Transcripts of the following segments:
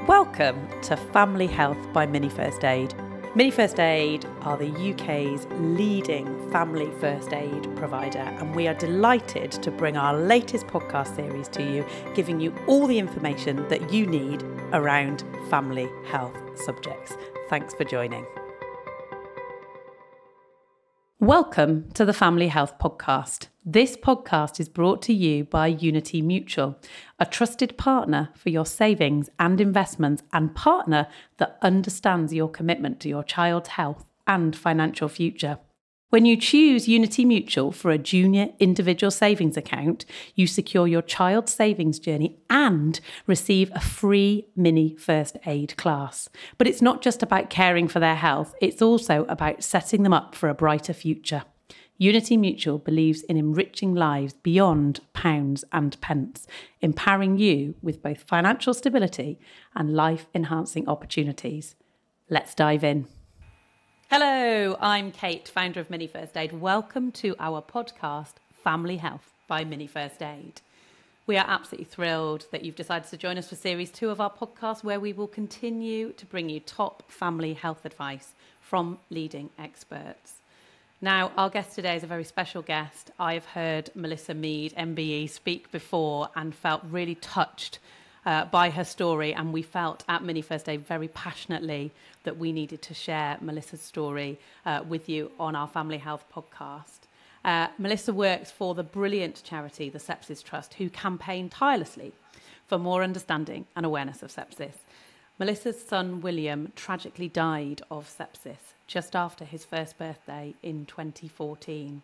Welcome to Family Health by Mini First Aid. Mini First Aid are the UK's leading family first aid provider, and we are delighted to bring our latest podcast series to you, giving you all the information that you need around family health subjects. Thanks for joining. Welcome to the Family Health Podcast. This podcast is brought to you by Unity Mutual, a trusted partner for your savings and investments and partner that understands your commitment to your child's health and financial future. When you choose Unity Mutual for a junior individual savings account, you secure your child's savings journey and receive a free mini first aid class. But it's not just about caring for their health, it's also about setting them up for a brighter future. Unity Mutual believes in enriching lives beyond pounds and pence, empowering you with both financial stability and life-enhancing opportunities. Let's dive in. Hello, I'm Kate, founder of Mini First Aid. Welcome to our podcast, Family Health by Mini First Aid. We are absolutely thrilled that you've decided to join us for Series 2 of our podcast, where we will continue to bring you top family health advice from leading experts. Now, our guest today is a very special guest. I have heard Melissa Mead, MBE, speak before and felt really touched by her story, and we felt at Mini First Aid very passionately that we needed to share Melissa's story with you on our Family Health podcast. Melissa works for the brilliant charity, the Sepsis Trust, who campaign tirelessly for more understanding and awareness of sepsis. Melissa's son, William, tragically died of sepsis just after his first birthday in 2014.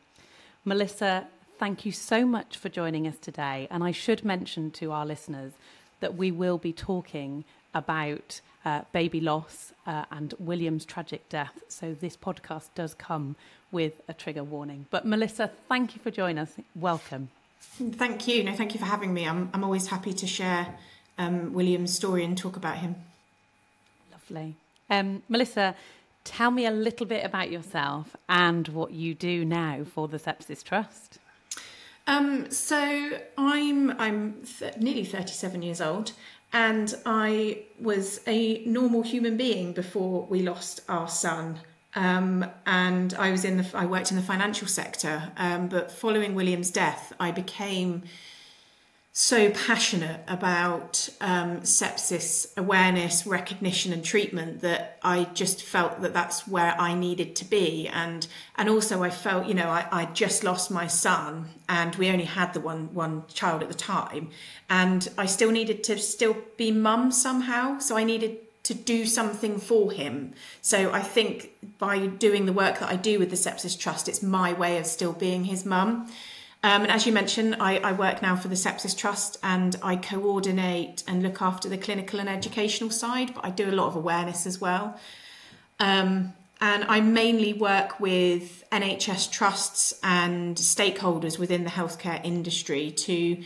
Melissa, thank you so much for joining us today. And I should mention to our listeners that we will be talking about baby loss and William's tragic death. So this podcast does come with a trigger warning. But Melissa, thank you for joining us. Welcome. Thank you. No, thank you for having me. I'm always happy to share William's story and talk about him. Lovely. Melissa, tell me a little bit about yourself and what you do now for the Sepsis Trust. So I'm nearly 37 years old, and I was a normal human being before we lost our son. And I worked in the financial sector. But following William's death, I became so passionate about sepsis awareness, recognition and treatment that I just felt that that's where I needed to be. And also I felt, I just lost my son, and we only had the one child at the time, and I still needed to be mum somehow. So I needed to do something for him. So I think by doing the work that I do with the Sepsis Trust, it's my way of still being his mum. And as you mentioned, I work now for the Sepsis Trust, and I coordinate and look after the clinical and educational side, but I do a lot of awareness as well. And I mainly work with NHS trusts and stakeholders within the healthcare industry to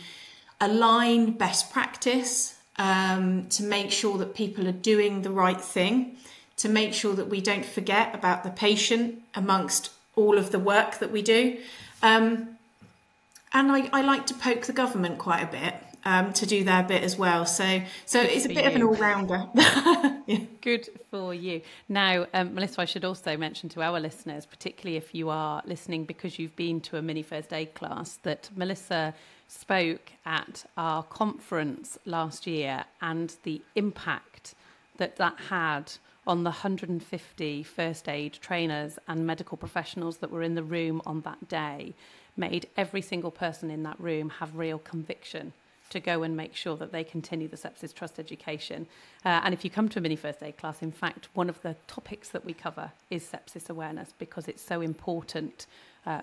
align best practice, to make sure that people are doing the right thing, to make sure that we don't forget about the patient amongst all of the work that we do. And I like to poke the government quite a bit to do their bit as well. So it's a bit of an all-rounder. Yeah. Good for you. Now, Melissa, I should also mention to our listeners, particularly if you are listening because you've been to a mini first aid class, that Melissa spoke at our conference last year, and the impact that had on the 150 first aid trainers and medical professionals that were in the room on that day made every single person in that room have real conviction to go and make sure that they continue the Sepsis Trust education. And if you come to a mini first aid class, in fact, one of the topics that we cover is sepsis awareness, because it's so important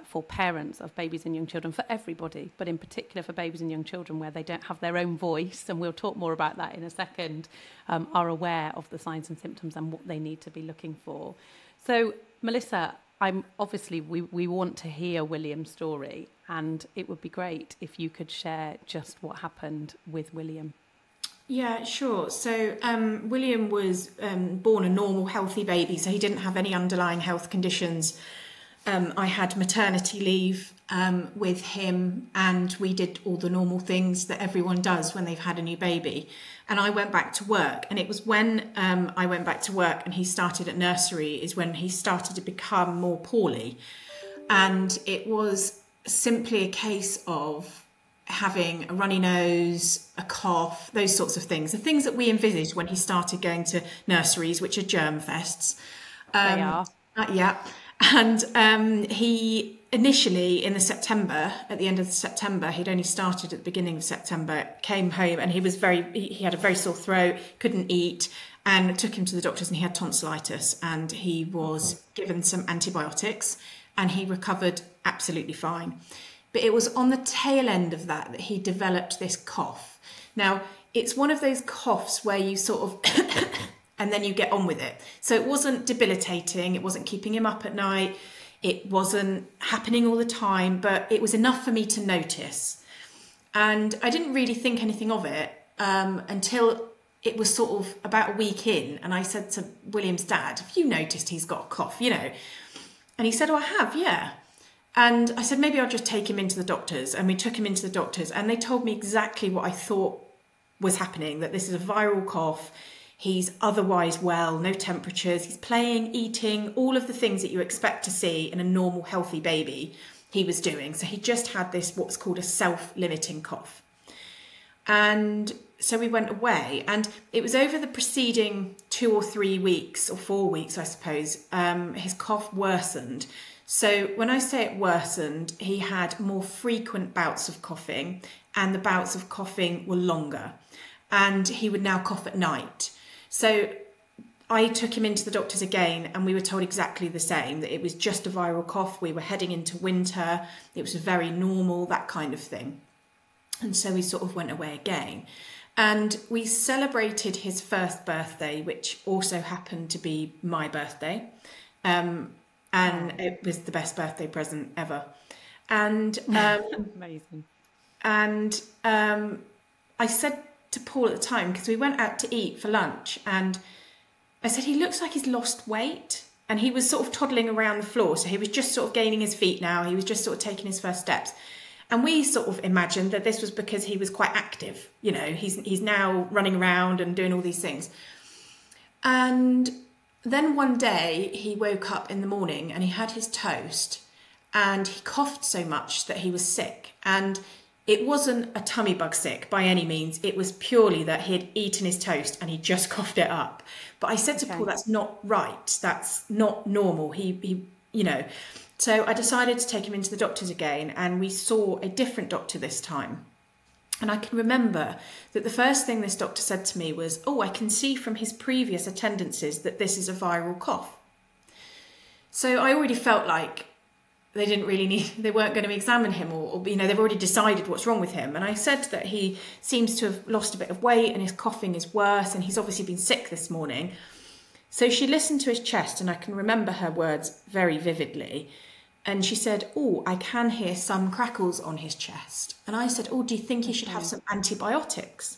for parents of babies and young children, for everybody, but in particular for babies and young children where they don't have their own voice, and we'll talk more about that in a second, are aware of the signs and symptoms and what they need to be looking for. So, Melissa, we want to hear William's story, and it would be great if you could share just what happened with William. Yeah, sure. So William was born a normal, healthy baby, so he didn't have any underlying health conditions. I had maternity leave with him, and we did all the normal things that everyone does when they've had a new baby. And I went back to work, and it was when I went back to work and he started at nursery is when he started to become more poorly. And it was simply a case of having a runny nose, a cough, those sorts of things, the things that we envisaged when he started going to nurseries, which are germ fests. They are. Yeah. And he initially at the end of September, he'd only started at the beginning of September, came home and he had a very sore throat, couldn't eat, and took him to the doctors, and he had tonsillitis, and he was given some antibiotics, and he recovered absolutely fine. But it was on the tail end of that he developed this cough. Now, it's one of those coughs where you sort of and then you get on with it. So it wasn't debilitating, it wasn't keeping him up at night, it wasn't happening all the time, but it was enough for me to notice. And I didn't really think anything of it until it was sort of about a week in, and I said to William's dad, "Have you noticed he's got a cough, you know?" And he said, "Oh, I have, yeah." And I said, "Maybe I'll just take him into the doctors." And we took him into the doctors, and they told me exactly what I thought was happening, that this is a viral cough. He's otherwise well, no temperatures, he's playing, eating, all of the things that you expect to see in a normal, healthy baby, he was doing. So he just had this, what's called a self-limiting cough. And so we went away, and it was over the preceding 2 or 3 weeks, or 4 weeks, I suppose, his cough worsened. So when I say it worsened, he had more frequent bouts of coughing, and the bouts of coughing were longer, and he would now cough at night. So I took him into the doctors again, and we were told exactly the same, that it was just a viral cough. We were heading into winter. It was very normal, that kind of thing. And so we sort of went away again. And we celebrated his first birthday, which also happened to be my birthday. And it was the best birthday present ever. And amazing. And I said to Paul at the time, because we went out to eat for lunch, and I said, "He looks like he's lost weight." And he was sort of toddling around the floor, so he was just sort of gaining his feet now. He was just sort of taking his first steps. And we sort of imagined that this was because he was quite active. You know, he's now running around and doing all these things. And then one day he woke up in the morning and he had his toast, and he coughed so much that he was sick. And it wasn't a tummy bug sick by any means. It was purely that he had eaten his toast and he just coughed it up. But I said to Paul, "That's not right. That's not normal." He, you know. So I decided to take him into the doctors again, and we saw a different doctor this time. And I can remember that the first thing this doctor said to me was, "Oh, I can see from his previous attendances that this is a viral cough." So I already felt like they weren't going to examine him, or you know, they've already decided what's wrong with him. And I said that he seems to have lost a bit of weight and his coughing is worse, and he's obviously been sick this morning. So she listened to his chest, and I can remember her words very vividly. And she said, "Oh, I can hear some crackles on his chest." And I said, "Oh, do you think he should have some antibiotics?"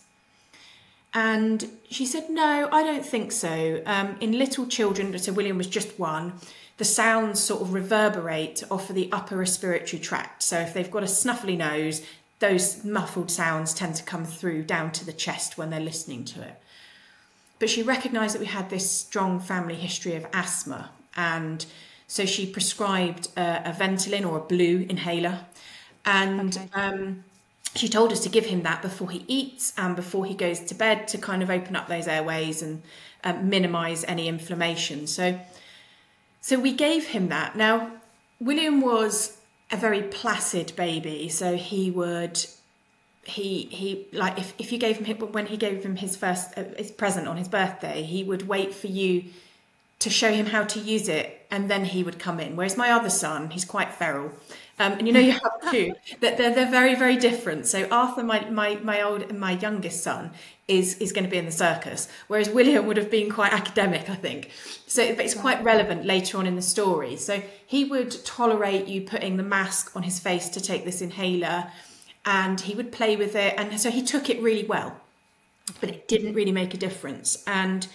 And she said, "No, I don't think so. In little children," so William was just 1, the sounds sort of reverberate off of the upper respiratory tract. So if they've got a snuffly nose, those muffled sounds tend to come through down to the chest when they're listening to it. But she recognised that we had this strong family history of asthma, and so she prescribed a Ventolin, or a blue inhaler, and she told us to give him that before he eats and before he goes to bed, to kind of open up those airways and minimise any inflammation. So we gave him that. Now, William was a very placid baby, so he like if you gave him, when he gave him his first his present on his birthday, he would wait for you to show him how to use it, and then he would come in. Whereas my other son, he's quite feral, and you know, you have two that they're very, very different. So Arthur, my youngest son, is going to be in the circus, whereas William would have been quite academic, I think. So, but it's quite relevant later on in the story. So he would tolerate you putting the mask on his face to take this inhaler, and he would play with it, and so he took it really well, but it didn't really make a difference. And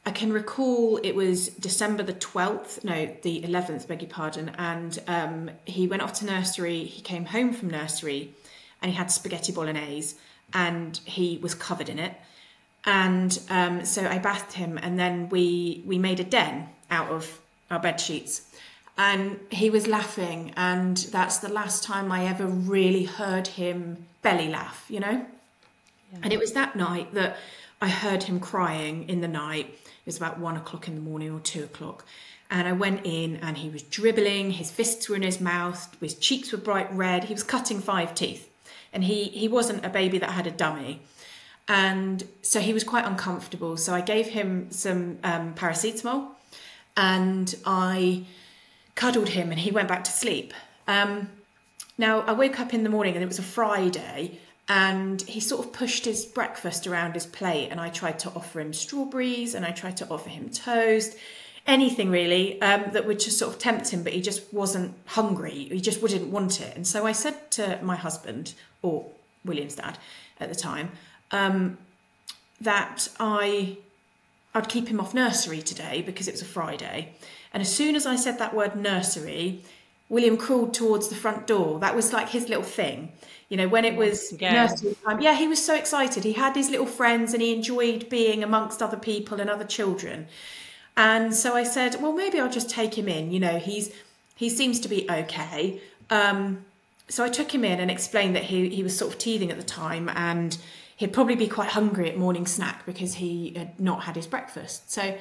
I can recall it was December the 12th, no, the 11th, beg your pardon. And he went off to nursery. He came home from nursery and he had spaghetti bolognese and he was covered in it. And so I bathed him, and then we made a den out of our bed sheets. And he was laughing, and that's the last time I ever really heard him belly laugh, you know? Yeah. And it was that night that I heard him crying in the night. It was about 1 o'clock in the morning or 2 o'clock. And I went in and he was dribbling, his fists were in his mouth, his cheeks were bright red, he was cutting 5 teeth. And he wasn't a baby that had a dummy. And so he was quite uncomfortable. So I gave him some paracetamol and I cuddled him and he went back to sleep. Now, I woke up in the morning and it was a Friday and he sort of pushed his breakfast around his plate, and I tried to offer him strawberries and I tried to offer him toast, anything really that would just sort of tempt him, but he just wasn't hungry. He just wouldn't want it. And so I said to my husband, or William's dad at the time, that I'd keep him off nursery today because it was a Friday. And as soon as I said that word nursery, William crawled towards the front door. That was like his little thing. You know, when it was nursery time, yeah, he was so excited. He had his little friends and he enjoyed being amongst other people and other children. And so I said, well, maybe I'll just take him in. You know, he seems to be okay. So I took him in and explained that he was sort of teething at the time and he'd probably be quite hungry at morning snack because he had not had his breakfast. So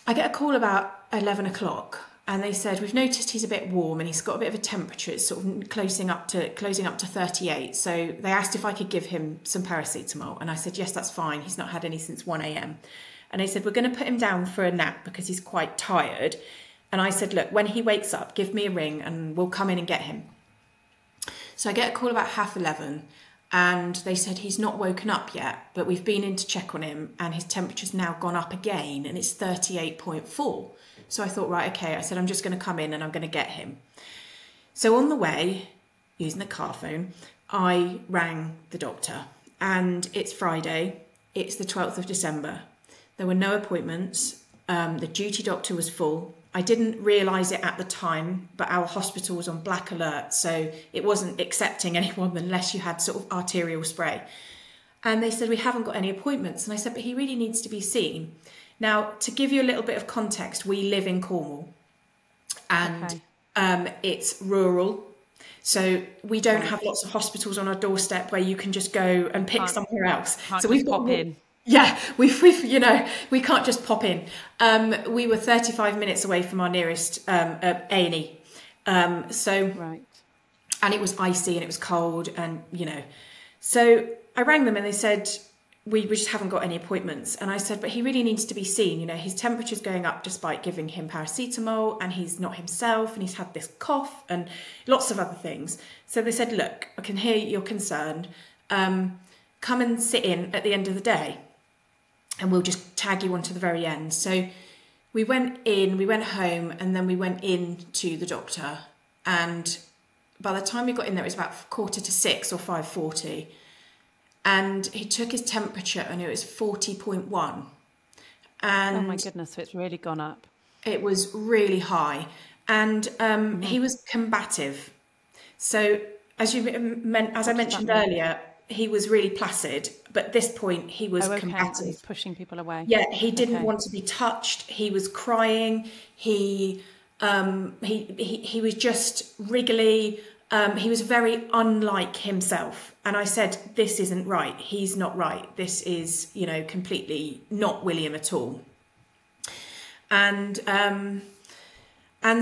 I get a call about 11 o'clock and they said, we've noticed he's a bit warm and he's got a bit of a temperature. It's sort of closing up to 38. So they asked if I could give him some paracetamol. And I said, yes, that's fine. He's not had any since 1 a.m. And they said, we're going to put him down for a nap because he's quite tired. And I said, look, when he wakes up, give me a ring and we'll come in and get him. So I get a call about 11:30 and they said he's not woken up yet, but we've been in to check on him and his temperature's now gone up again and it's 38.4. So I thought, right, okay. I said, I'm just going to come in and I'm going to get him. So on the way, using the car phone, I rang the doctor and it's Friday. It's the 12th of December. There were no appointments. The duty doctor was full. I didn't realise it at the time, but our hospital was on black alert, so it wasn't accepting anyone unless you had sort of arterial spray. And they said, we haven't got any appointments. And I said, but he really needs to be seen. Now, to give you a little bit of context, we live in Cornwall and it's rural. So we don't have lots of hospitals on our doorstep where you can just go and pick somewhere else. So we've got pop in. Yeah, we've you know, we can't just pop in. We were 35 minutes away from our nearest A&E. Right. And it was icy and it was cold and, you know. So I rang them and they said, we just haven't got any appointments. And I said, but he really needs to be seen. You know, his temperature's going up despite giving him paracetamol and he's not himself and he's had this cough and lots of other things. So they said, look, I can hear you're concerned. Come and sit in at the end of the day and we'll just tag you on to the very end. So we went in, we went home and then we went in to the doctor. And by the time we got in there, it was about 5:45 or 5:40. And he took his temperature and it was 40.1. And oh my goodness, so it's really gone up. It was really high. And he was combative. So as I mentioned earlier, he was really placid, but at this point he was combative. He's pushing people away. Yeah, he didn't want to be touched. He was crying. He was just wriggly. He was very unlike himself. And I said, this isn't right. He's not right. This is, you know, completely not William at all. And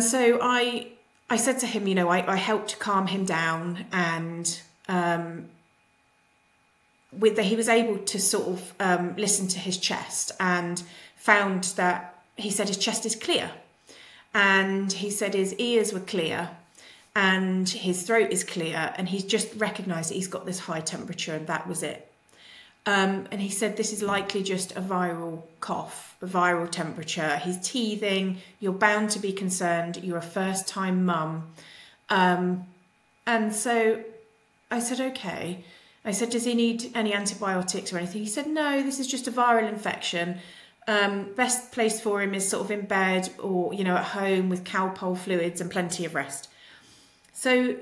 so I said to him, you know, I helped calm him down and he was able to sort of listen to his chest and found that he said his chest is clear. And he said his ears were clear. And his throat is clear, and he's just recognised that he's got this high temperature, and that was it. And he said this is likely just a viral cough, a viral temperature. He's teething. You're bound to be concerned. You're a first-time mum. And so I said, okay. I said, does he need any antibiotics or anything? He said, no, this is just a viral infection. best place for him is sort of in bed or, at home with cowpole fluids and plenty of rest. So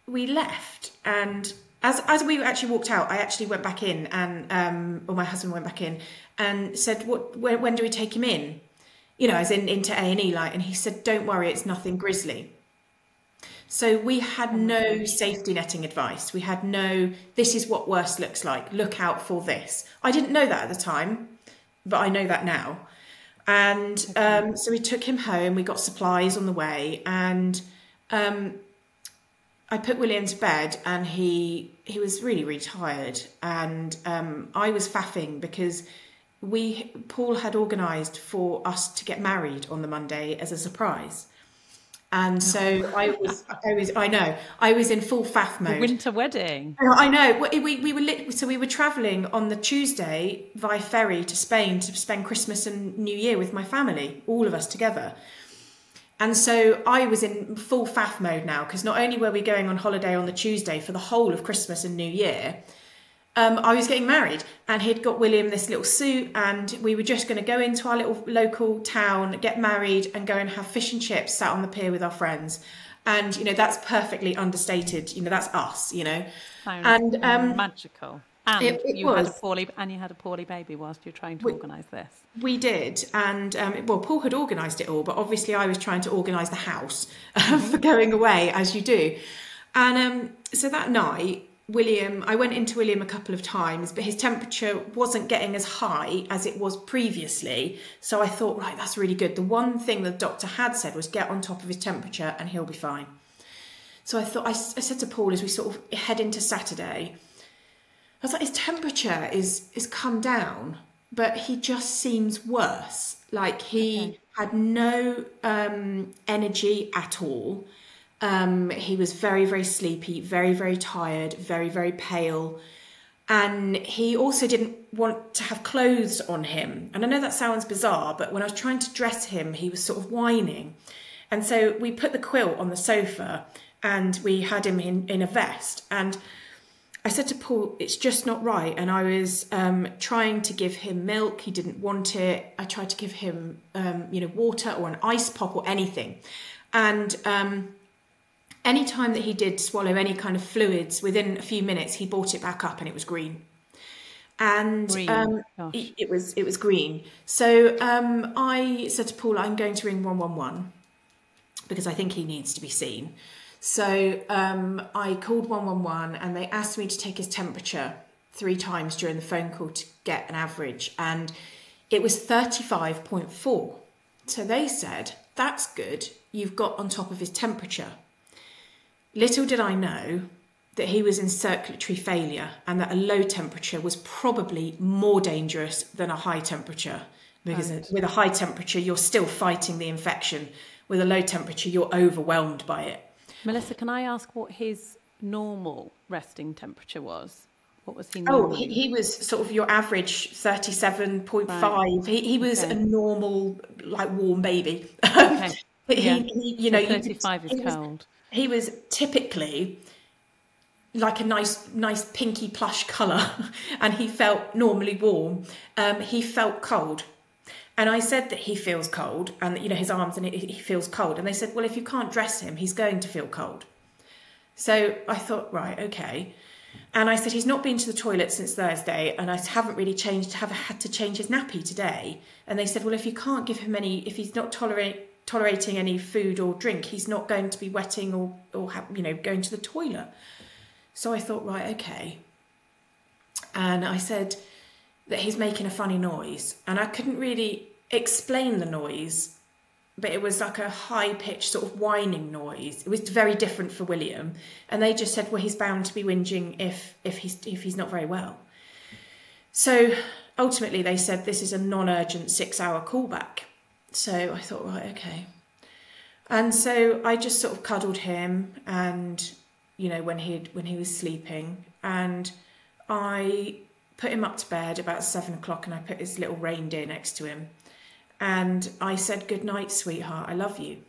we left, and as we actually walked out, I actually went back in and, or my husband went back in and said, when do we take him in? As in into A&E, and he said, don't worry, it's nothing grisly. So we had no safety netting advice. We had no, this is what worse looks like. Look out for this. I didn't know that at the time, but I know that now. And so we took him home. We got supplies on the way, and I put William to bed, and he was really, really tired. And I was faffing because Paul had organised for us to get married on the Monday as a surprise. And so I was in full faff mode. The winter wedding. I know. We were travelling on the Tuesday via ferry to Spain to spend Christmas and New Year with my family, all of us together. And so I was in full faff mode now, because not only were we going on holiday on the Tuesday for the whole of Christmas and New Year, I was getting married, and he'd got William this little suit, and we were just going to go into our little local town, get married, and go and have fish and chips sat on the pier with our friends. And, that's perfectly understated. That's us, Sounds magical. And you had was. a poorly baby whilst you're trying to organise this. We did. And, Paul had organised it all, but obviously I was trying to organise the house for going away, as you do. And so that night, I went into William a couple of times, but his temperature wasn't getting as high as it was previously. So I thought, right, that's really good. The one thing the doctor had said was get on top of his temperature and he'll be fine. So I said to Paul, as we sort of head into Saturday, I was like, his temperature is come down, but he just seems worse. Like he had no energy at all. He was very, very sleepy, very, very tired, very, very pale. And he also didn't want to have clothes on him. And I know that sounds bizarre, but when I was trying to dress him, he was sort of whining. And so we put the quilt on the sofa and we had him in a vest. And I said to Paul, it's just not right. And I was trying to give him milk. He didn't want it. I tried to give him, water or an ice pop or anything. And any time that he did swallow any kind of fluids, within a few minutes, he brought it back up and it was green. And it was green. So I said to Paul, I'm going to ring 111 because I think he needs to be seen. So I called 111 and they asked me to take his temperature 3 times during the phone call to get an average. And it was 35.4. So they said, that's good. You've got on top of his temperature. Little did I know that he was in circulatory failure and that a low temperature was probably more dangerous than a high temperature, because with a high temperature, you're still fighting the infection. With a low temperature, you're overwhelmed by it. Melissa, can I ask what his normal resting temperature was? What was he normally? He was sort of your average 37.5. Right. He was a normal, warm baby. Okay. But he 35 is cold. He was typically like a nice pinky plush colour, and he felt normally warm. He felt cold. And I said that he feels cold, and his arms, and he feels cold. And they said, well, if you can't dress him, he's going to feel cold. So I thought, right, okay. And I said, he's not been to the toilet since Thursday, and I haven't really had to change his nappy today. And they said, well, if you can't give him if he's not tolerating any food or drink, he's not going to be wetting or going to the toilet. So I thought, right, okay. And I said that he's making a funny noise, and I couldn't really explain the noise, but it was like a high-pitched sort of whining noise. It was very different for William, and they just said, well, he's bound to be whinging if he's not very well. So ultimately they said this is a non-urgent 6-hour callback. So I thought, right, okay. And so I just sort of cuddled him, and when he was sleeping, and I put him up to bed about 7 o'clock, and I put his little reindeer next to him, and I said, good night, sweetheart, I love you.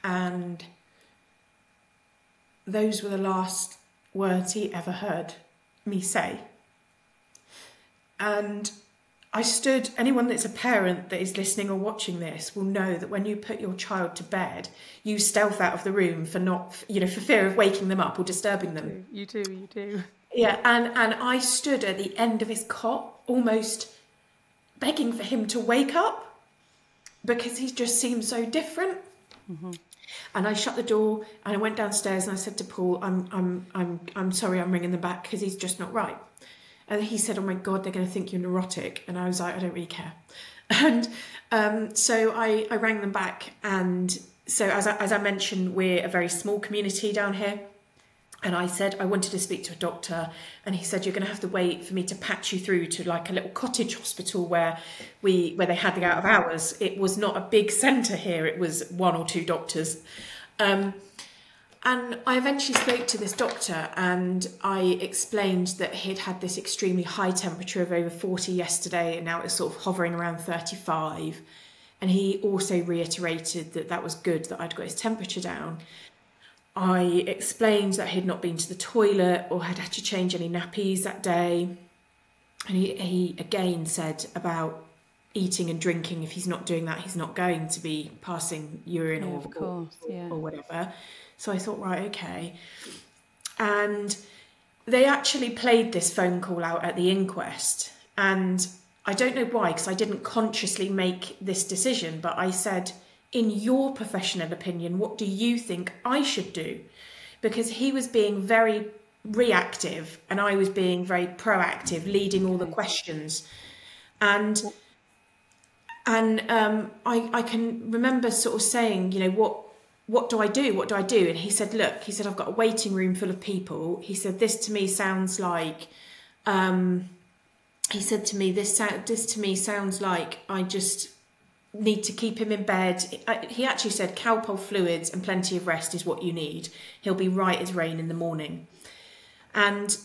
And those were the last words he ever heard me say. And anyone that's a parent that is listening or watching this will know that when you put your child to bed, you stealth out of the room for fear of waking them up or disturbing them. You do. Yeah, and I stood at the end of his cot, almost begging for him to wake up because he just seemed so different. Mm-hmm. And I shut the door and I went downstairs and I said to Paul, I'm sorry, I'm ringing them back because he's just not right. And he said, oh my God, they're going to think you're neurotic. And I was like, I don't really care. And so I rang them back. And so as I mentioned, we're a very small community down here. And I said, I wanted to speak to a doctor. And he said, you're going to have to wait for me to patch you through to like a little cottage hospital where they had the out of hours. It was not a big centre here. It was 1 or 2 doctors. And I eventually spoke to this doctor and I explained that he'd had this extremely high temperature of over 40 yesterday and now it's sort of hovering around 35. And he also reiterated that was good, that I'd got his temperature down. I explained that he'd not been to the toilet or had to change any nappies that day. And he again said about eating and drinking. If he's not doing that, he's not going to be passing urine or whatever. So I thought, right, okay. And they actually played this phone call out at the inquest. And I don't know why, because I didn't consciously make this decision, but I said, in your professional opinion, what do you think I should do? Because he was being very reactive and I was being very proactive, leading all the questions. And I can remember sort of saying, you know, what do I do? What do I do? And he said, look, he said, I've got a waiting room full of people. He said, this to me sounds like, this to me sounds like I just need to keep him in bed. He actually said Calpol fluids and plenty of rest is what you need. He'll be right as rain in the morning. And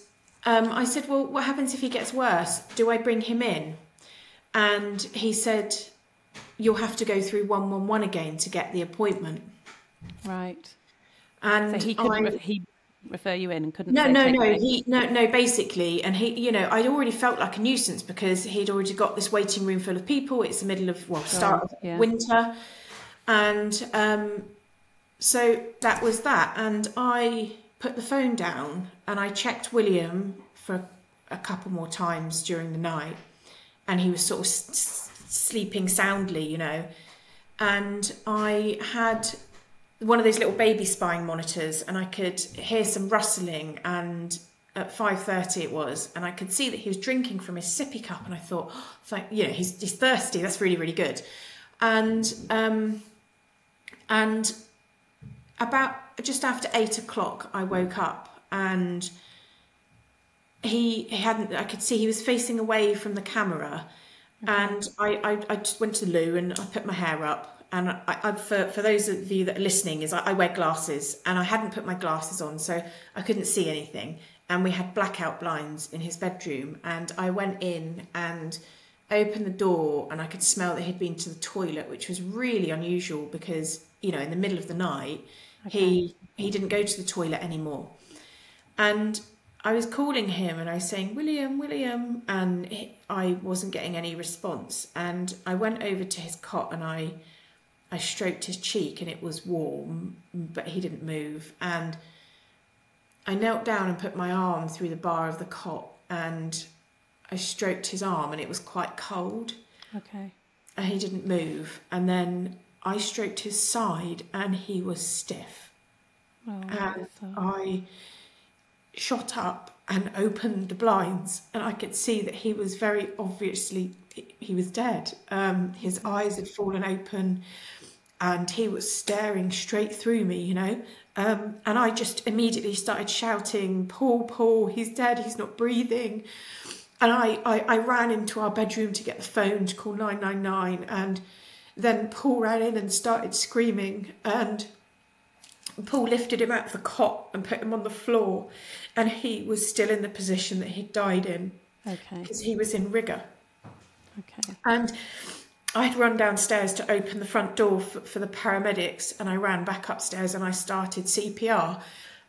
I said, well, what happens if he gets worse? Do I bring him in? And he said, you'll have to go through 111 again to get the appointment. Right. And so he couldn't he refer you in and couldn't basically, and he, you know, I'd already felt like a nuisance because he'd already got this waiting room full of people. It's the middle of start of winter, and so that was that. And I put the phone down and I checked William for a couple more times during the night, and he was sort of sleeping soundly, you know. And I had one of those little baby spying monitors and I could hear some rustling, and at 5:30 it was, and I could see that he was drinking from his sippy cup, and I thought, he's thirsty, that's really, really good. And about just after 8 o'clock I woke up and I could see he was facing away from the camera. And I just went to the loo and I put my hair up. And for those of you that are listening, I wear glasses and I hadn't put my glasses on, so I couldn't see anything. And we had blackout blinds in his bedroom. And I went in and opened the door and I could smell that he'd been to the toilet, which was really unusual because, you know, in the middle of the night, he didn't go to the toilet anymore. And I was calling him and I was saying, William, William, and I wasn't getting any response. And I went over to his cot and I stroked his cheek and it was warm, but he didn't move. And I knelt down and put my arm through the bar of the cot and I stroked his arm and it was quite cold. Okay. And he didn't move. And then I stroked his side and he was stiff. Oh, and I shot up and opened the blinds and I could see that he was very obviously, he was dead. His eyes had fallen open and he was staring straight through me, you know. And I just immediately started shouting, Paul, Paul, he's dead, he's not breathing. And I ran into our bedroom to get the phone to call 999, and then Paul ran in and started screaming, and Paul lifted him out of the cot and put him on the floor, and he was still in the position that he'd died in. Okay. Because he was in rigor. Okay. And I'd run downstairs to open the front door for the paramedics, and I ran back upstairs and I started CPR.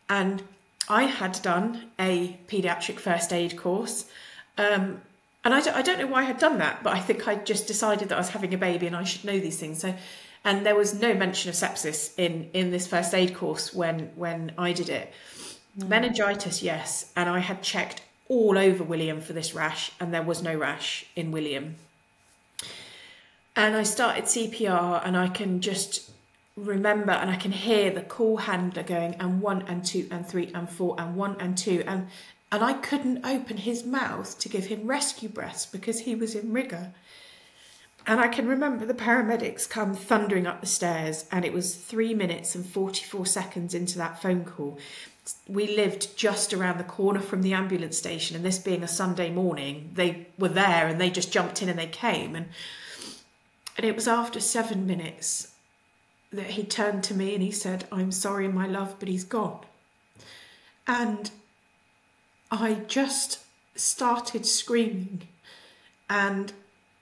And I had done a paediatric first aid course, and And I don't know why I had done that, but I think I just decided that I was having a baby and I should know these things. So, and there was no mention of sepsis in this first aid course when I did it. Meningitis, yes. And I had checked all over William for this rash, and there was no rash in William. And I started CPR, and I can just remember, and I can hear the call handler going, and 1 and 2 and 3 and 4 and 1 and 2, and I couldn't open his mouth to give him rescue breaths because he was in rigor. And I can remember the paramedics come thundering up the stairs, and it was 3 minutes and 44 seconds into that phone call. We lived just around the corner from the ambulance station, and this being a Sunday morning, they were there and they just jumped in and they came. And it was after 7 minutes that he turned to me and he said, "I'm sorry, my love, but he's gone." And I just started screaming, and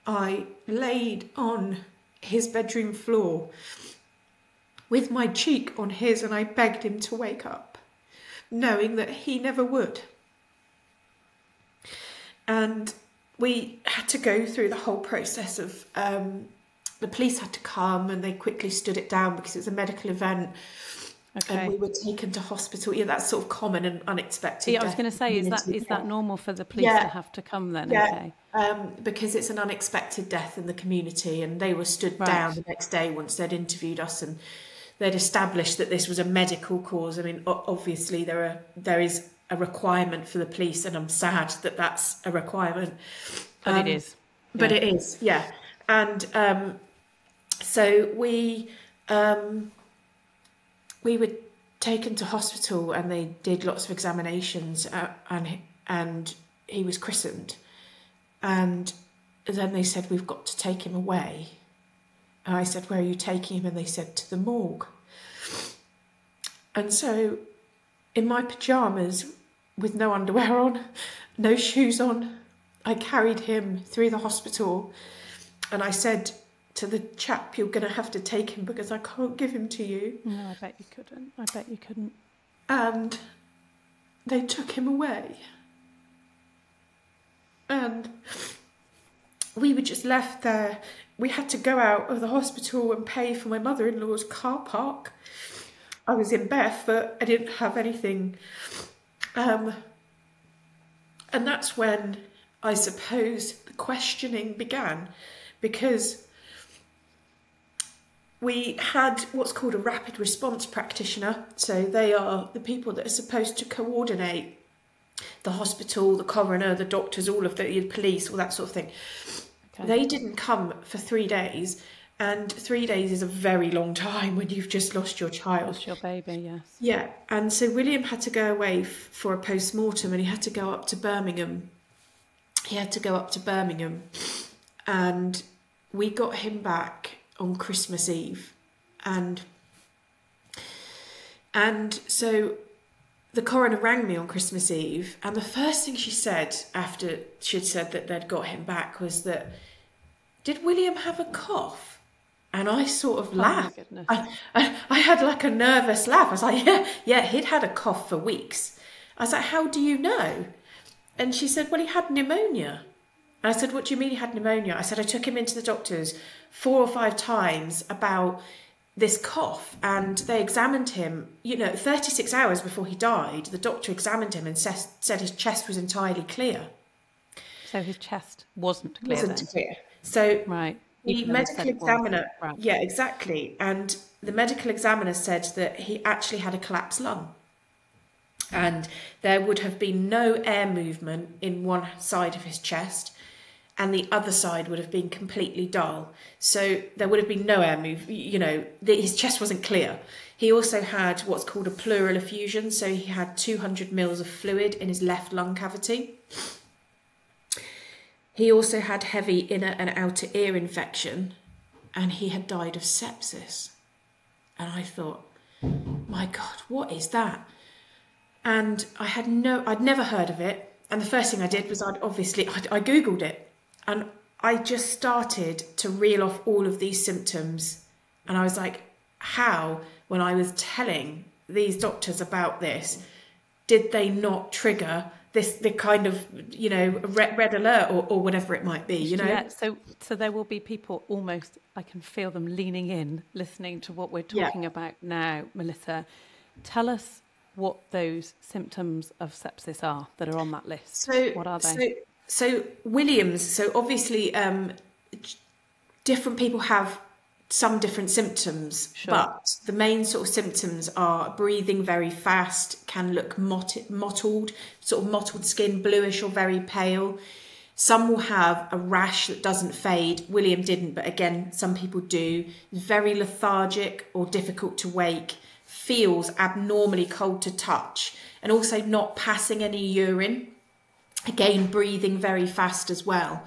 I laid on his bedroom floor with my cheek on his, and I begged him to wake up, knowing that he never would. And we had to go through the whole process of the police had to come, and they quickly stood it down because it was a medical event. Okay. And we were taken to hospital. Yeah, that's sort of common and unexpected. Yeah, I was going to say, is that normal for the police to have to come then? Yeah, okay. Because it's an unexpected death in the community, and they were stood down the next day once they'd interviewed us and they'd established that this was a medical cause. I mean, obviously there is a requirement for the police, and I'm sad that that's a requirement. But it is. Yeah. But it is, yeah. And so we were taken to hospital, and they did lots of examinations, and he was christened. And then they said, "We've got to take him away." And I said, "Where are you taking him?" And they said, "To the morgue." And so in my pyjamas, with no underwear on, no shoes on, I carried him through the hospital, and I said to the chap, "You're going to have to take him because I can't give him to you." No, I bet you couldn't. And they took him away. And we were just left there. We had to go out of the hospital and pay for my mother-in-law's car park. I was in barefoot. I didn't have anything. And that's when I suppose the questioning began, because we had what's called a rapid response practitioner. So they are the people that are supposed to coordinate the hospital, the coroner, the doctors, all of the police, all that sort of thing. Okay. They didn't come for 3 days, and 3 days is a very long time when you've just lost your child. Lost your baby, yes. Yeah, and so William had to go away for a post-mortem, and he had to go up to Birmingham. And we got him back on Christmas Eve, and so the coroner rang me on Christmas Eve, and the first thing she said after she'd said that they'd got him back was that, "Did William have a cough?" And I sort of laughed. I had like a nervous laugh. I was like, yeah, he'd had a cough for weeks. I was like, "How do you know?" And she said, "Well, he had pneumonia." And I said, "What do you mean he had pneumonia?" I said, "I took him into the doctors 4 or 5 times about this cough, and they examined him, 36 hours before he died. The doctor examined him and said his chest was entirely clear." So his chest wasn't clear. So right. The medical examiner, yeah, exactly. And the medical examiner said that he actually had a collapsed lung, and there would have been no air movement in one side of his chest, and the other side would have been completely dull. So there would have been no air move, his chest wasn't clear. He also had what's called a pleural effusion, so he had 200 mils of fluid in his left lung cavity. He also had heavy inner and outer ear infection, and he had died of sepsis. And I thought, my God, what is that? And I'd never heard of it. And the first thing I did was I Googled it, and I just started to reel off all of these symptoms. And I was like, how, when I was telling these doctors about this, did they not trigger the kind of, red alert or whatever it might be, Yeah, so there will be people almost, I can feel them leaning in, listening to what we're talking about now. Melissa, tell us what those symptoms of sepsis are that are on that list. What are they? So Williams, so obviously different people have some different symptoms, Sure. but the main sort of symptoms are breathing very fast, can look mottled, sort of mottled skin, bluish or very pale. Some will have a rash that doesn't fade. William didn't, but again, some people do. Very lethargic or difficult to wake, feels abnormally cold to touch, and also not passing any urine. Again, breathing very fast as well.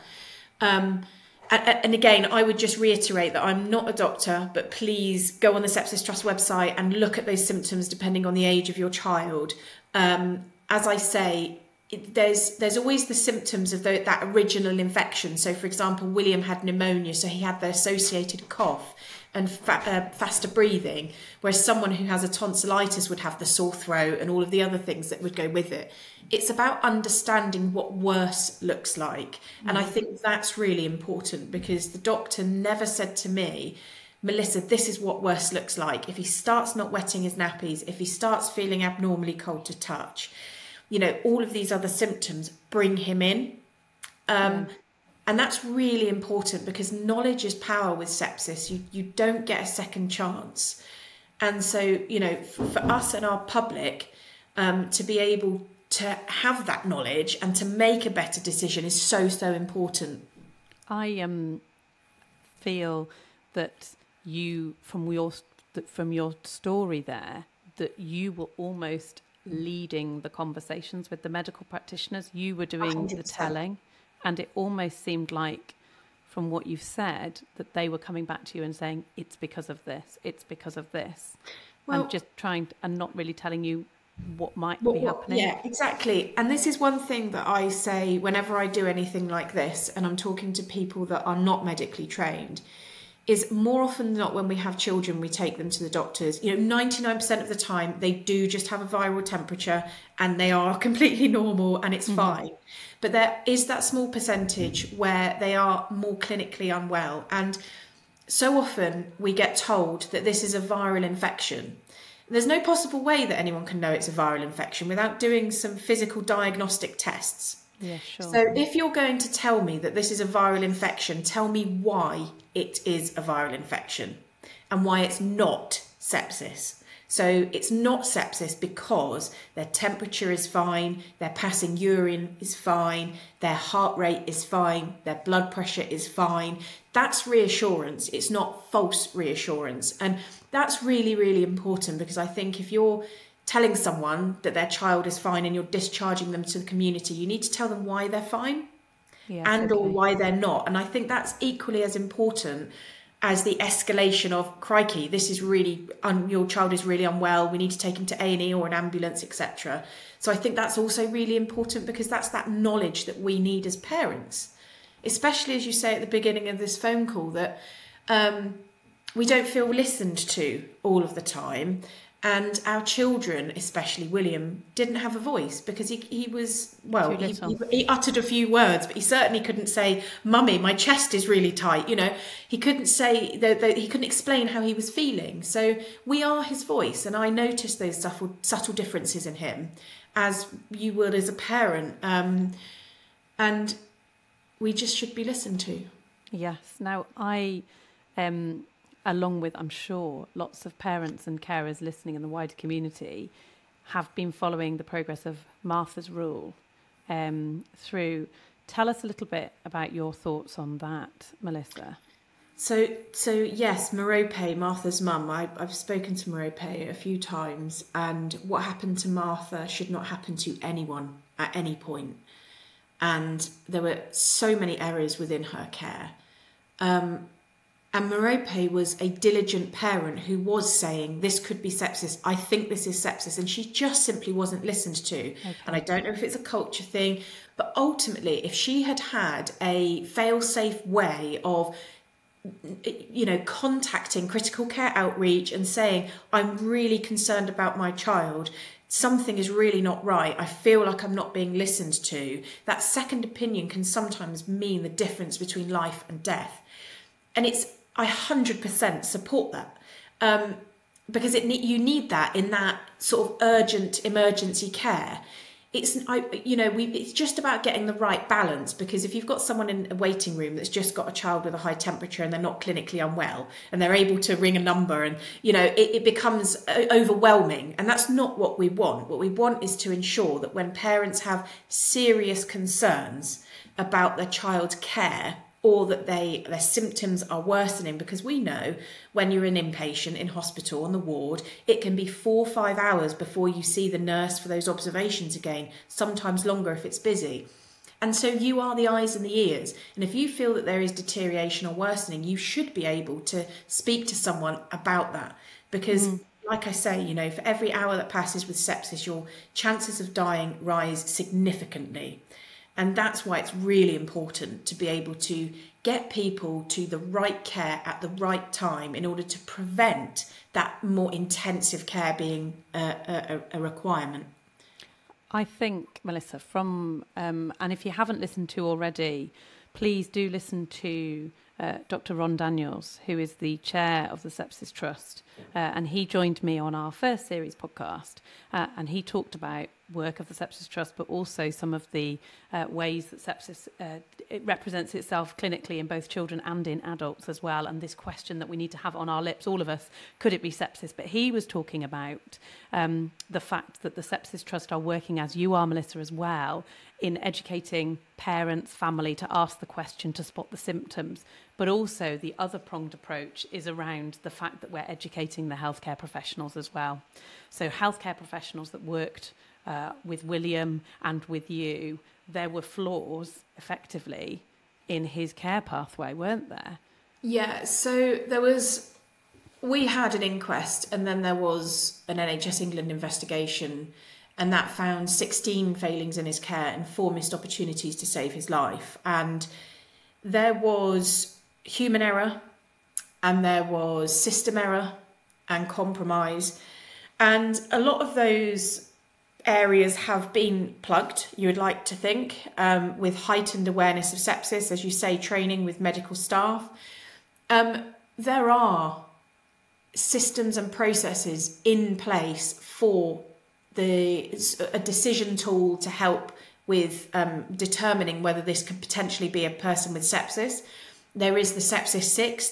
And again, I would just reiterate that I'm not a doctor, but please go on the Sepsis Trust website and look at those symptoms depending on the age of your child. As I say, there's always the symptoms of that original infection. So, for example, William had pneumonia, so he had the associated cough and faster breathing, whereas someone who has a tonsillitis would have the sore throat and all of the other things that would go with it. It's about understanding what worse looks like. And I think that's really important, because the doctor never said to me, Melissa, this is what worse looks like. If he starts not wetting his nappies, if he starts feeling abnormally cold to touch, all of these other symptoms, bring him in. And that's really important, because knowledge is power with sepsis. You don't get a second chance. And so, for us and our public to be able to have that knowledge and to make a better decision is so, so important. I feel that you, from your story there, that you were almost leading the conversations with the medical practitioners. You were doing 100%. The telling, and it almost seemed like, from what you've said, that they were coming back to you and saying, it's because of this, it's because of this. Well, and just and not really telling you what might be happening. Yeah, exactly. And this is one thing that I say whenever I do anything like this, and I'm talking to people that are not medically trained, is more often than not, when we have children, we take them to the doctors. 99% of the time, they do just have a viral temperature and they are completely normal and it's fine. But there is that small percentage where they are more clinically unwell. And so often we get told that this is a viral infection. There's no possible way that anyone can know it's a viral infection without doing some physical diagnostic tests. Yeah, sure. So if you're going to tell me that this is a viral infection, tell me why it is a viral infection and why it's not sepsis. So it's not sepsis because their temperature is fine, their passing urine is fine, their heart rate is fine, their blood pressure is fine. That's reassurance. It's not false reassurance. And that's really, really important, because I think if you're telling someone that their child is fine and you're discharging them to the community, you need to tell them why they're fine or why they're not. And I think that's equally as important as the escalation of, crikey, this is really, your child is really unwell, we need to take him to A&E or an ambulance, etc. So I think that's also really important, because that's that knowledge that we need as parents, especially as you say at the beginning of this phone call, that we don't feel listened to all of the time. And our children, especially William, didn't have a voice, because he was, well, he uttered a few words, but he certainly couldn't say, Mummy, my chest is really tight. He couldn't say, he couldn't explain how he was feeling. So we are his voice. And I noticed those subtle differences in him, as you would as a parent. And we just should be listened to. Yes. Now, along with, I'm sure, lots of parents and carers listening in the wider community, have been following the progress of Martha's Rule through. Tell us a little bit about your thoughts on that, Melissa. So yes, Merope, Martha's mum, I've spoken to Merope a few times, and what happened to Martha should not happen to anyone at any point. And there were so many errors within her care. And Merope was a diligent parent who was saying, this could be sepsis, I think this is sepsis, and she just simply wasn't listened to. Okay. And I don't know if it's a culture thing, but ultimately, if she had had a fail-safe way of contacting critical care outreach and saying, I'm really concerned about my child, something is really not right, I feel like I'm not being listened to, that second opinion can sometimes mean the difference between life and death. And I 100% support that. Because you need that in that sort of urgent emergency care. It's just about getting the right balance, because if you've got someone in a waiting room that's just got a child with a high temperature and they're not clinically unwell and they're able to ring a number, and it becomes overwhelming, and that's not what we want. What we want is to ensure that when parents have serious concerns about their child's care, or that their symptoms are worsening, because we know when you're an inpatient in hospital on the ward, it can be 4 or 5 hours before you see the nurse for those observations again, sometimes longer if it's busy. And so you are the eyes and the ears. And if you feel that there is deterioration or worsening, you should be able to speak to someone about that. Because like I say, for every hour that passes with sepsis, your chances of dying rise significantly. And that's why it's really important to be able to get people to the right care at the right time in order to prevent that more intensive care being a requirement. I think, Melissa, and if you haven't listened to already, please do listen to Dr. Ron Daniels, who is the chair of the Sepsis Trust. And he joined me on our first series podcast. And he talked about work of the Sepsis Trust, but also some of the ways that sepsis it represents itself clinically in both children and in adults as well. And this question that we need to have on our lips, all of us, could it be sepsis? But he was talking about the fact that the Sepsis Trust are working, as you are, Melissa, as well, in educating parents, family to ask the question, to spot the symptoms. But also the other pronged approach is around the fact that we're educating the healthcare professionals as well. So healthcare professionals that worked with William and with you, there were flaws effectively in his care pathway, weren't there? Yeah, so we had an inquest, and then there was an NHS England investigation, and that found 16 failings in his care and 4 missed opportunities to save his life. And there was human error, and there was system error and compromise. And a lot of those areas have been plugged, you would like to think, with heightened awareness of sepsis, as you say, training with medical staff. There are systems and processes in place for a decision tool to help with determining whether this could potentially be a person with sepsis. There is the Sepsis 6,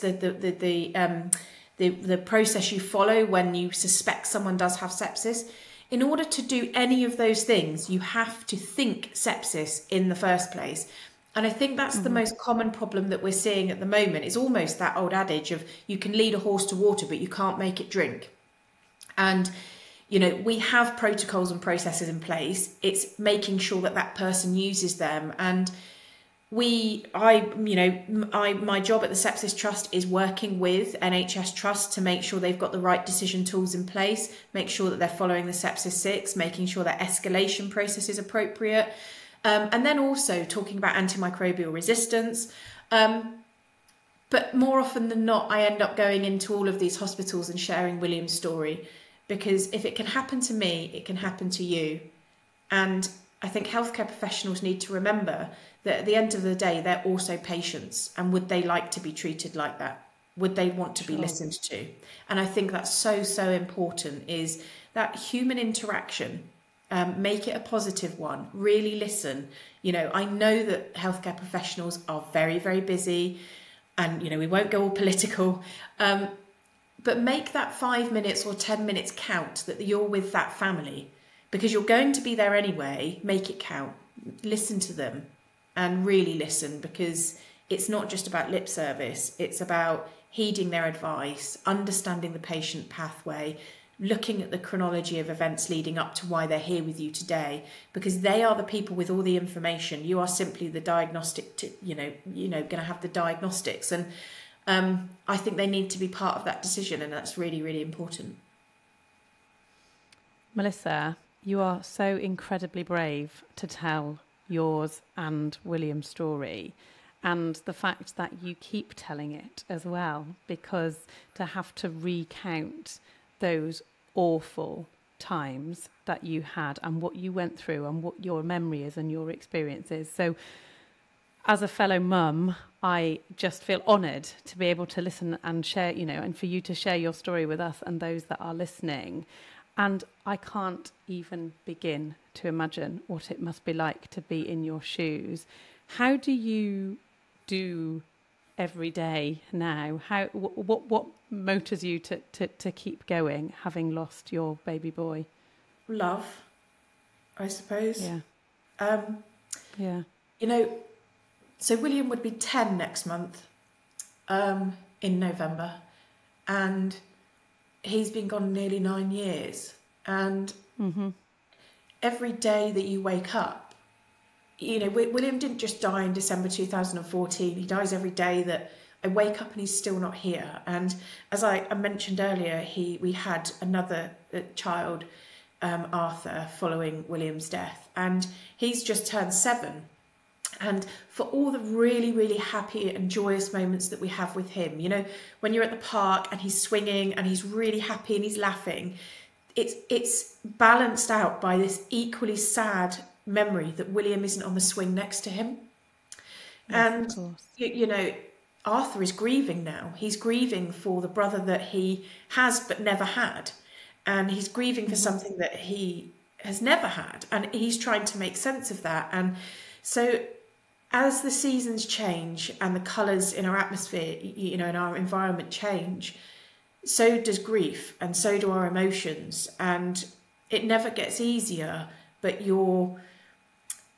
the process you follow when you suspect someone does have sepsis. In order to do any of those things, you have to think sepsis in the first place. And I think that's the most common problem that we're seeing at the moment. Is almost that old adage of you can lead a horse to water, but you can't make it drink. And, we have protocols and processes in place. It's making sure that that person uses them. And my job at the Sepsis Trust is working with NHS Trust to make sure they've got the right decision tools in place, make sure that they're following the Sepsis 6, making sure that escalation process is appropriate, and then also talking about antimicrobial resistance. But more often than not, I end up going into all of these hospitals and sharing William's story, because if it can happen to me, it can happen to you. And I think healthcare professionals need to remember that at the end of the day, they're also patients. And would they like to be treated like that? Would they want to be listened to? And I think that's so, so important, is that human interaction. Make it a positive one. Really listen. I know that healthcare professionals are very, very busy, and, we won't go all political. But make that 5 minutes or 10 minutes count that you're with that family, because you're going to be there anyway. Make it count. Listen to them and really listen, because it's not just about lip service. It's about heeding their advice, understanding the patient pathway, looking at the chronology of events leading up to why they're here with you today, because they are the people with all the information. You are simply the diagnostic, going to have the diagnostics. And I think they need to be part of that decision, and that's really, really important. Melissa, you are so incredibly brave to tell yours and William's story, and the fact that you keep telling it as well, because to have to recount those awful times that you had and what you went through and what your memory is and your experiences. So as a fellow mum, I just feel honoured to be able to listen and share, and for you to share your story with us and those that are listening. And I can't even begin to imagine what it must be like to be in your shoes. How do you do every day now? What motors you to keep going, having lost your baby boy? Love, I suppose. Yeah. Yeah. So William would be 10 next month, in November, and he's been gone nearly 9 years. And every day that you wake up, William didn't just die in December 2014. He dies every day that I wake up and he's still not here. And as I mentioned earlier, we had another child, Arthur, following William's death, and he's just turned 7. And for all the really, really happy and joyous moments that we have with him, when you're at the park and he's swinging and he's really happy and he's laughing, it's balanced out by this equally sad memory that William isn't on the swing next to him. Yes, and, Arthur is grieving now. He's grieving for the brother that he has but never had. And he's grieving for something that he has never had. And he's trying to make sense of that. And so as the seasons change and the colours in our atmosphere, in our environment change, so does grief and so do our emotions. And it never gets easier, but your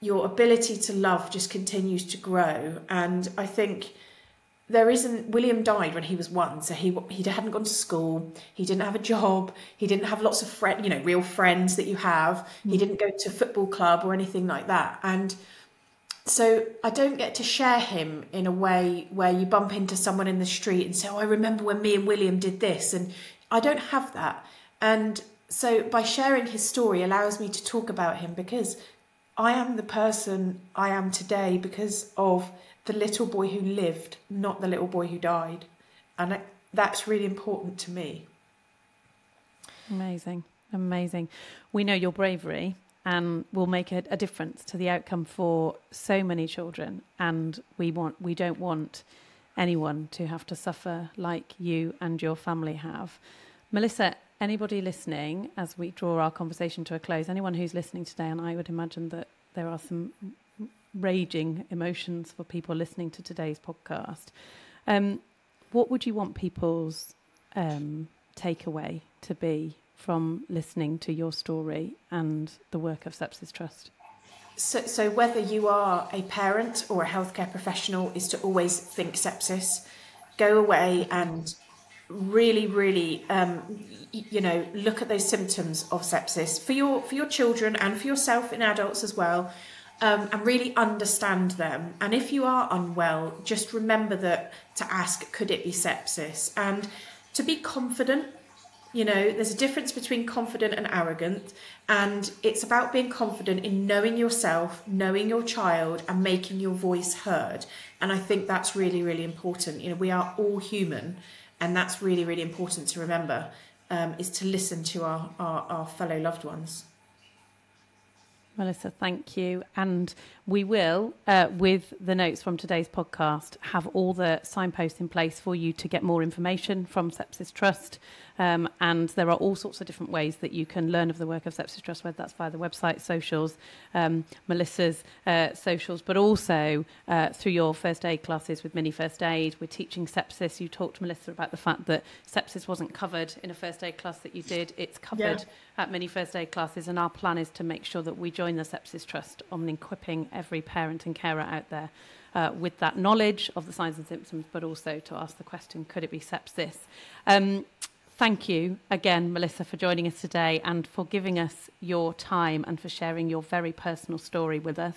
ability to love just continues to grow. And I think William died when he was 1, so he hadn't gone to school, he didn't have a job, he didn't have lots of real friends that you have, he didn't go to a football club or anything like that. And so I don't get to share him in a way where you bump into someone in the street and say, I remember when me and William did this. And I don't have that. And so by sharing his story allows me to talk about him, because I am the person I am today because of the little boy who lived, not the little boy who died. And that's really important to me. Amazing. We know your bravery and will make a difference to the outcome for so many children. And we don't want anyone to have to suffer like you and your family have. Melissa, anybody listening, as we draw our conversation to a close, anyone who's listening today, and I would imagine that there are some raging emotions for people listening to today's podcast, what would you want people's takeaway to be from listening to your story and the work of Sepsis Trust? So whether you are a parent or a healthcare professional, is to always think sepsis. Go away and really, really, look at those symptoms of sepsis for your children and for yourself in adults as well, and really understand them. And if you are unwell, just remember to ask, could it be sepsis? And to be confident. There's a difference between confident and arrogant, and it's about being confident in knowing yourself, knowing your child, and making your voice heard. And I think that's really, really important. We are all human, and that's really, really important to remember, is to listen to our fellow loved ones. Melissa, thank you. And we will, with the notes from today's podcast, have all the signposts in place for you to get more information from Sepsis Trust. And there are all sorts of different ways that you can learn of the work of Sepsis Trust, whether that's via the website, socials, Melissa's socials, but also through your first aid classes with Mini First Aid. We're teaching sepsis. You talked to Melissa about the fact that sepsis wasn't covered in a first aid class that you did. It's covered at Mini First Aid classes, and our plan is to make sure that we join the Sepsis Trust on equipping every parent and carer out there with that knowledge of the signs and symptoms, but also to ask the question, could it be sepsis? Thank you again, Melissa, for joining us today and for giving us your time and for sharing your very personal story with us.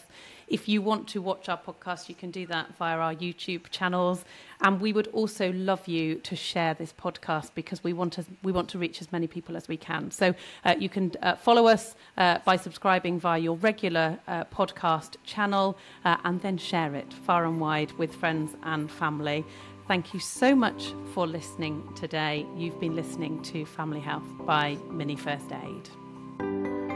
If you want to watch our podcast, you can do that via our YouTube channels. And we would also love you to share this podcast, because we want to reach as many people as we can. So you can follow us by subscribing via your regular podcast channel, and then share it far and wide with friends and family. Thank you so much for listening today. You've been listening to Family Health by Mini First Aid.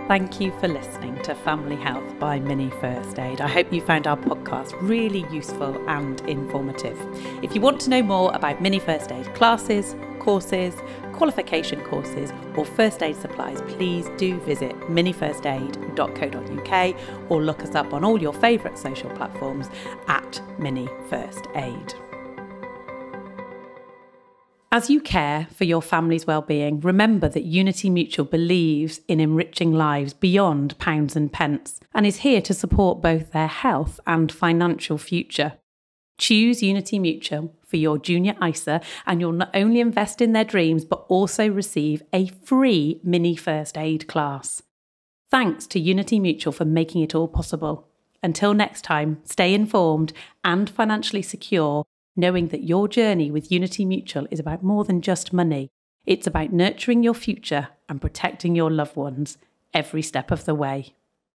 Thank you for listening to Family Health by Mini First Aid. I hope you found our podcast really useful and informative. If you want to know more about Mini First Aid classes, courses, qualification courses or first aid supplies, please do visit minifirstaid.co.uk or look us up on all your favourite social platforms at Mini First Aid. As you care for your family's well-being, remember that Unity Mutual believes in enriching lives beyond pounds and pence and is here to support both their health and financial future. Choose Unity Mutual for your junior ISA and you'll not only invest in their dreams but also receive a free mini first aid class. Thanks to Unity Mutual for making it all possible. Until next time, stay informed and financially secure, knowing that your journey with Unity Mutual is about more than just money. It's about nurturing your future and protecting your loved ones every step of the way.